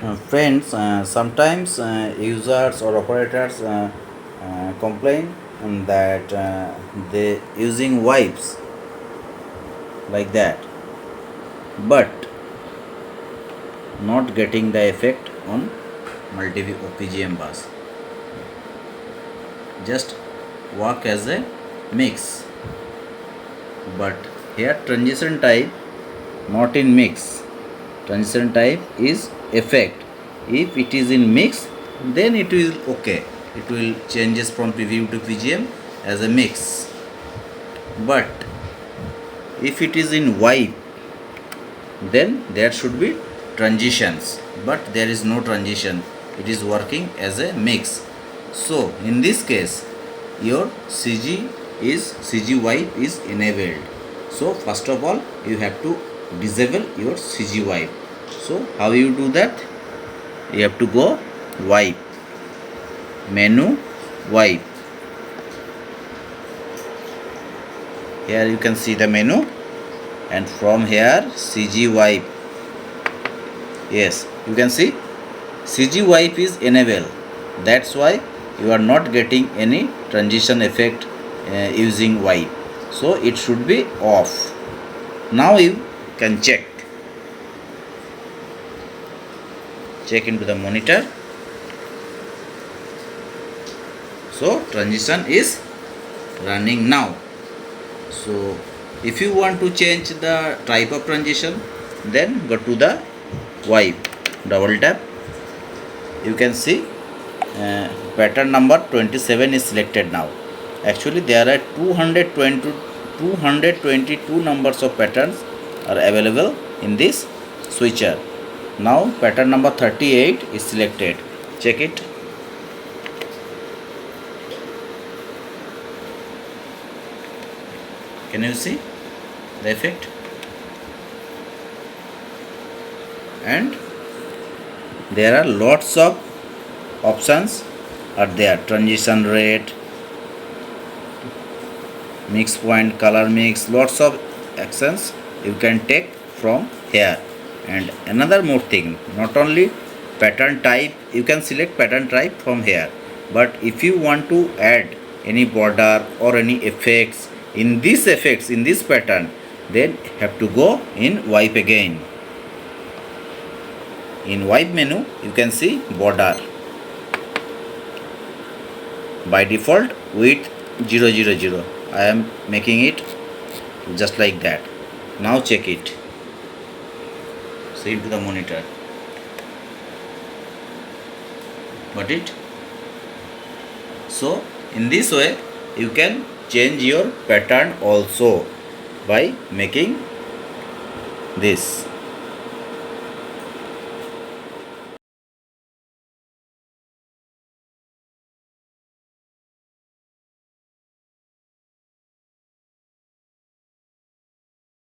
Friends, sometimes users or operators complain that they using wipes like that, but not getting the effect on multi PGM bus. Just work as a mix, but here transition type not in mix. Transition type is effect. If it is in mix, then it will okay. It will changes from PVM to PGM as a mix. But if it is in wipe, then there should be transitions. But there is no transition. It is working as a mix. So in this case, your CG wipe is enabled. So first of all, you have to disable your CG wipe. So how you do that? You have to go wipe, menu, wipe. Here you can see the menu, and from here CG wipe. Yes, you can see CG wipe is enabled. That's why you are not getting any transition effect using wipe. So it should be off. Now you can check into the monitor. So transition is running now. So if you want to change the type of transition, then go to the wipe, double tap. You can see pattern number 27 is selected now. Actually there are 222 numbers of patterns are available in this switcher. Now pattern number 38 is selected. Check it. Can you see the effect? And there are lots of options are there. Transition rate, mix point, color mix, lots of actions you can take from here. And another more thing, not only pattern type, you can select pattern type from here, but if you want to add any border or any effects in this pattern, then have to go in wipe again. In wipe menu you can see border, by default width 000. I am making it just like that. Now check it. See into the monitor. Got it? So in this way you can change your pattern also by making this.